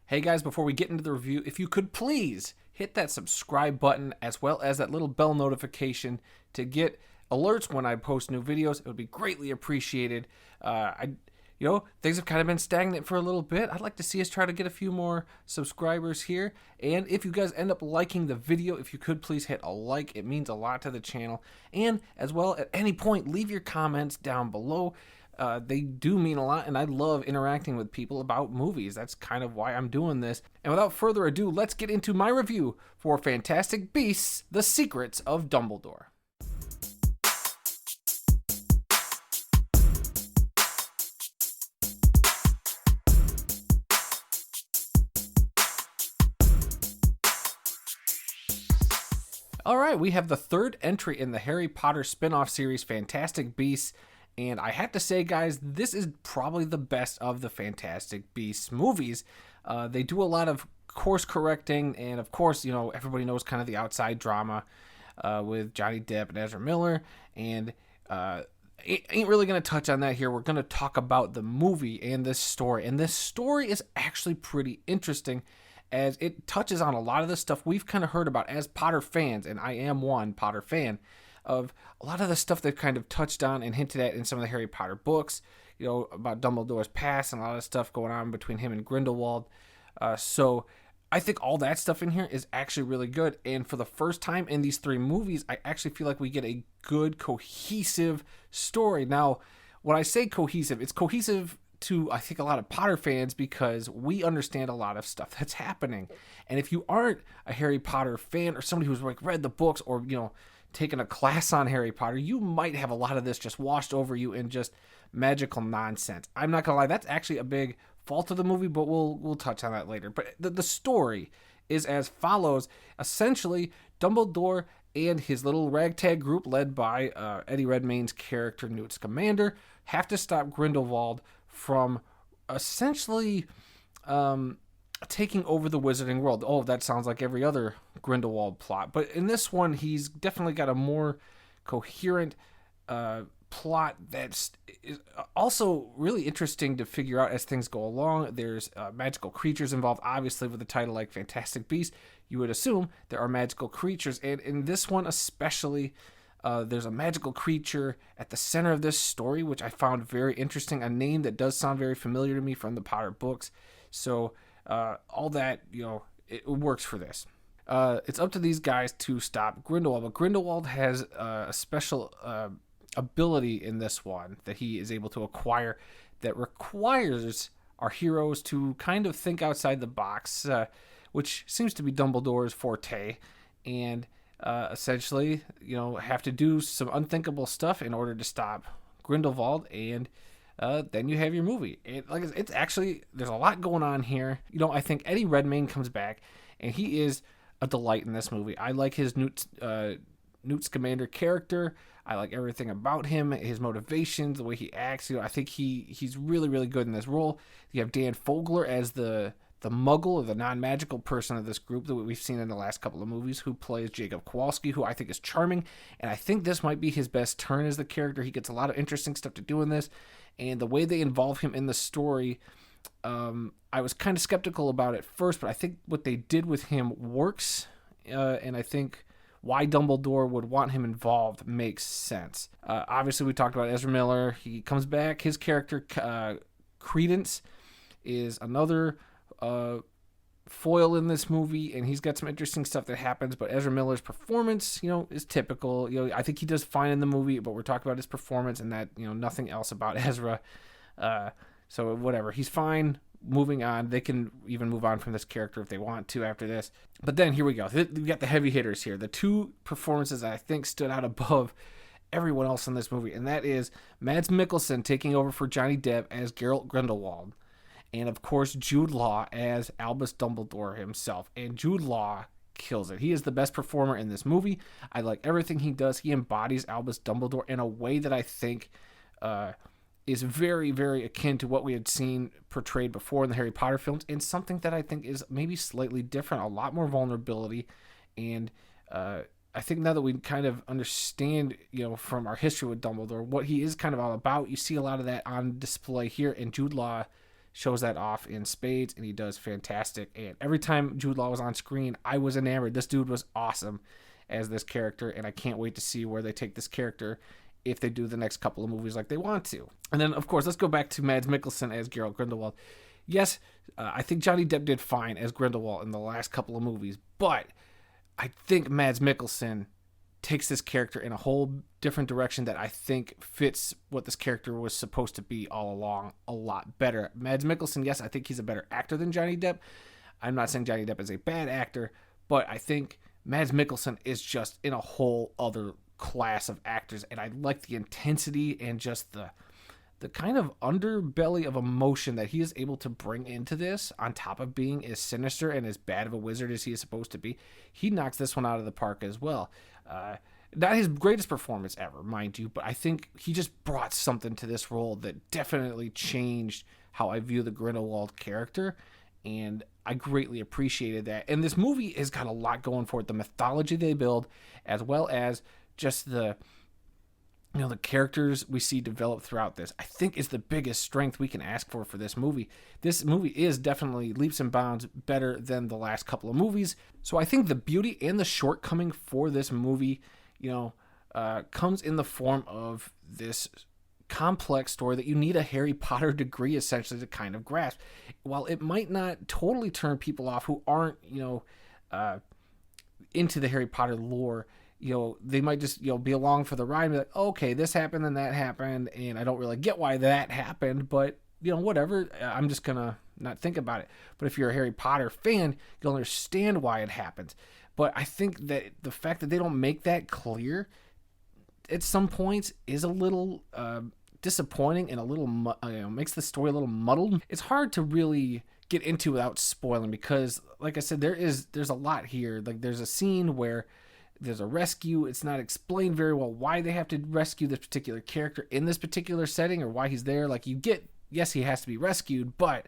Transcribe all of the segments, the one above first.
Hey guys, before we get into the review, if you could please hit that subscribe button as well as that little bell notification to get alerts when I post new videos. It would be greatly appreciated. Things have kind of been stagnant for a little bit. I'd like to see us try to get a few more subscribers here. And if you guys end up liking the video, if you could please hit a like. It means a lot to the channel. And as well, at any point, leave your comments down below. They do mean a lot, and I love interacting with people about movies. That's kind of why I'm doing this. And without further ado, let's get into my review for Fantastic Beasts: The Secrets of Dumbledore. Alright, we have the third entry in the Harry Potter spin-off series, Fantastic Beasts. And I have to say, guys, this is probably the best of the Fantastic Beasts movies. They do a lot of course correcting, and of course, everybody knows kind of the outside drama with Johnny Depp and Ezra Miller, and ain't really going to touch on that here. We're going to talk about the movie and this story. And this story is actually pretty interesting, as it touches on a lot of the stuff we've kind of heard about as Potter fans, and I am one Potter fan, of a lot of the stuff they've kind of touched on and hinted at in some of the Harry Potter books, about Dumbledore's past and a lot of stuff going on between him and Grindelwald. So I think all that stuff in here is actually really good. And for the first time in these three movies, I actually feel like we get a good, cohesive story. Now, when I say cohesive, it's cohesive to, I think, a lot of Potter fans because we understand a lot of stuff that's happening. And if you aren't a Harry Potter fan or somebody who's read the books or, taken a class on Harry Potter, you might have a lot of this just washed over you in just magical nonsense. I'm not gonna lie, that's actually a big fault of the movie, but we'll touch on that later. But the story is as follows. Essentially, Dumbledore and his little ragtag group, led by Eddie Redmayne's character Newt Scamander, have to stop Grindelwald from essentially taking over the wizarding world. Oh, that sounds like every other Grindelwald plot. But in this one, he's definitely got a more coherent plot that's also really interesting to figure out as things go along. There's magical creatures involved. Obviously, with a title like Fantastic Beasts, you would assume there are magical creatures. And in this one especially, there's a magical creature at the center of this story, which I found very interesting. A name that does sound very familiar to me from the Potter books. So all that, it works for this. It's up to these guys to stop Grindelwald, but Grindelwald has a special ability in this one that he is able to acquire that requires our heroes to kind of think outside the box, which seems to be Dumbledore's forte, and essentially, have to do some unthinkable stuff in order to stop Grindelwald, and then you have your movie. It's actually, there's a lot going on here. I think Eddie Redmayne comes back, and he is a delight in this movie. I like his Newt Scamander character. I like everything about him, his motivations, the way he acts. I think he's really, really good in this role. You have Dan Fogler as the muggle or the non-magical person of this group that we've seen in the last couple of movies, who plays Jacob Kowalski, who I think is charming, and I think this might be his best turn as the character. He gets a lot of interesting stuff to do in this, and the way they involve him in the story, I was kind of skeptical about it first, but I think what they did with him works, and I think why Dumbledore would want him involved makes sense. Obviously, we talked about Ezra Miller. He comes back. His character, Credence, is another foil in this movie, and he's got some interesting stuff that happens. But Ezra Miller's performance, is typical. I think he does fine in the movie, but we're talking about his performance and that, nothing else about Ezra. So whatever, he's fine. Moving on, they can even move on from this character if they want to after this. But then here we go. We got the heavy hitters here. The two performances that I think stood out above everyone else in this movie, and that is Mads Mikkelsen taking over for Johnny Depp as Geralt Grindelwald, and of course Jude Law as Albus Dumbledore himself. And Jude Law kills it. He is the best performer in this movie. I like everything he does. He embodies Albus Dumbledore in a way that I think is very, very akin to what we had seen portrayed before in the Harry Potter films, and something that I think is maybe slightly different, a lot more vulnerability. And I think now that we kind of understand, from our history with Dumbledore, what he is kind of all about, you see a lot of that on display here, and Jude Law shows that off in spades, and he does fantastic. And every time Jude Law was on screen, I was enamored. This dude was awesome as this character, and I can't wait to see where they take this character if they do the next couple of movies like they want to. And then, of course, let's go back to Mads Mikkelsen as Geralt Grindelwald. Yes, I think Johnny Depp did fine as Grindelwald in the last couple of movies, but I think Mads Mikkelsen takes this character in a whole different direction that I think fits what this character was supposed to be all along a lot better. Mads Mikkelsen, yes, I think he's a better actor than Johnny Depp. I'm not saying Johnny Depp is a bad actor, but I think Mads Mikkelsen is just in a whole other class of actors, and I like the intensity and just the kind of underbelly of emotion that he is able to bring into this, on top of being as sinister and as bad of a wizard as he is supposed to be. He knocks this one out of the park as well. Not his greatest performance ever, mind you, but I think he just brought something to this role that definitely changed how I view the Grindelwald character, and I greatly appreciated that. And this movie has got a lot going for it. The mythology they build, as well as just the characters we see develop throughout this, I think is the biggest strength we can ask for this movie. This movie is definitely leaps and bounds better than the last couple of movies. So I think the beauty and the shortcoming for this movie, comes in the form of this complex story that you need a Harry Potter degree essentially to kind of grasp. While it might not totally turn people off who aren't, into the Harry Potter lore, they might just, be along for the ride and be like, okay, this happened and that happened, and I don't really get why that happened, but, whatever, I'm just going to not think about it. But if you're a Harry Potter fan, you'll understand why it happens. But I think that the fact that they don't make that clear at some points is a little disappointing and a little, makes the story a little muddled. It's hard to really get into without spoiling because, like I said, there's a lot here. Like, there's a scene where there's a rescue. It's not explained very well why they have to rescue this particular character in this particular setting or why he's there. Like, you get, yes, he has to be rescued, but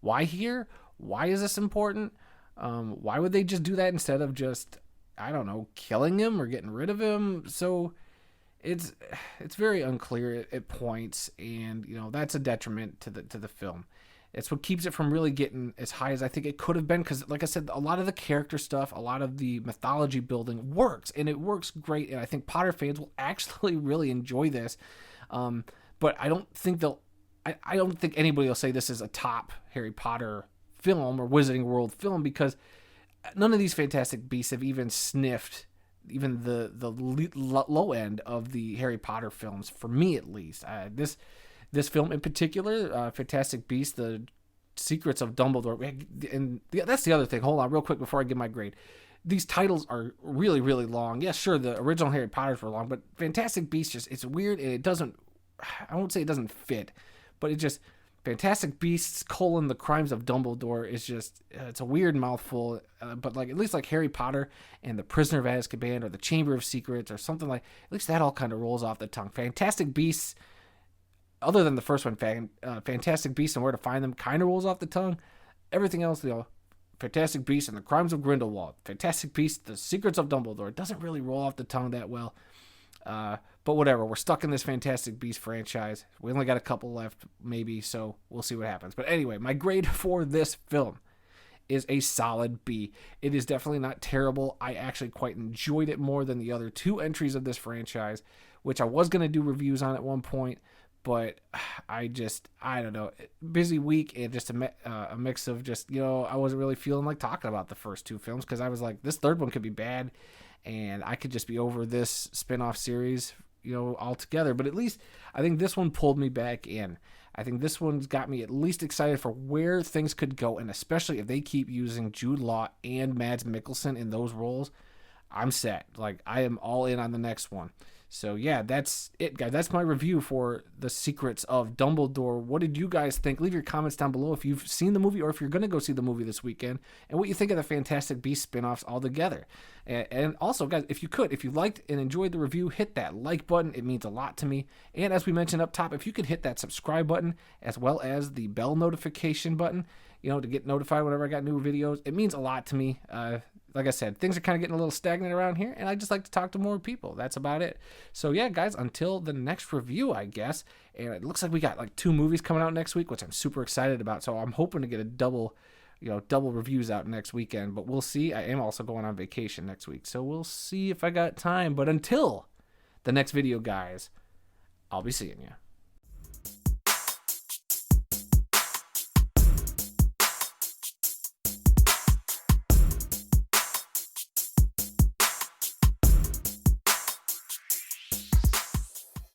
why here? Why is this important? Why would they just do that instead of just, I don't know, killing him or getting rid of him? So it's very unclear at points, and that's a detriment to the film. It's what keeps it from really getting as high as I think it could have been, because, like I said, a lot of the character stuff, a lot of the mythology building works, and it works great, and I think Potter fans will actually really enjoy this. But I don't think I don't think anybody will say this is a top Harry Potter film or Wizarding World film, because none of these Fantastic Beasts have even sniffed even the low end of the Harry Potter films, for me at least. This film in particular, Fantastic Beasts, The Secrets of Dumbledore, and that's the other thing. Hold on real quick before I give my grade. These titles are really, really long. Yes, sure, the original Harry Potters were long, but Fantastic Beasts, it's weird, and it doesn't, I won't say it doesn't fit, but it just, Fantastic Beasts, The Crimes of Dumbledore is just, it's a weird mouthful, but at least like Harry Potter and The Prisoner of Azkaban or The Chamber of Secrets or something like, at least that all kind of rolls off the tongue. Fantastic Beasts, other than the first one, Fantastic Beasts and Where to Find Them kind of rolls off the tongue. Everything else, Fantastic Beasts and the Crimes of Grindelwald, Fantastic Beasts, The Secrets of Dumbledore, it doesn't really roll off the tongue that well. But whatever, we're stuck in this Fantastic Beasts franchise. We only got a couple left, maybe, so we'll see what happens. But anyway, my grade for this film is a solid B. It is definitely not terrible. I actually quite enjoyed it more than the other two entries of this franchise, which I was going to do reviews on at one point, but I don't know, busy week and just a mix of just, I wasn't really feeling like talking about the first two films because I was like, this third one could be bad and I could just be over this spin-off series, altogether. But at least I think this one pulled me back in. I think this one's got me at least excited for where things could go, and especially if they keep using Jude Law and Mads Mikkelsen in those roles, I'm set. Like, I am all in on the next one. So yeah, that's it, guys. That's my review for The Secrets of Dumbledore. What did you guys think? Leave your comments down below if you've seen the movie or if you're going to go see the movie this weekend, and what you think of the Fantastic Beasts spinoffs altogether. And also, guys, if you liked and enjoyed the review, hit that like button. It means a lot to me. And as we mentioned up top, if you could hit that subscribe button as well as the bell notification button, to get notified whenever I got new videos, it means a lot to me. like I said, things are kind of getting a little stagnant around here, and I just like to talk to more people. That's about it. So yeah, guys, until the next review, I guess. And it looks like we got like 2 movies coming out next week, which I'm super excited about. So I'm hoping to get a double reviews out next weekend, but we'll see. I am also going on vacation next week, so we'll see if I got time. But until the next video, guys, I'll be seeing you.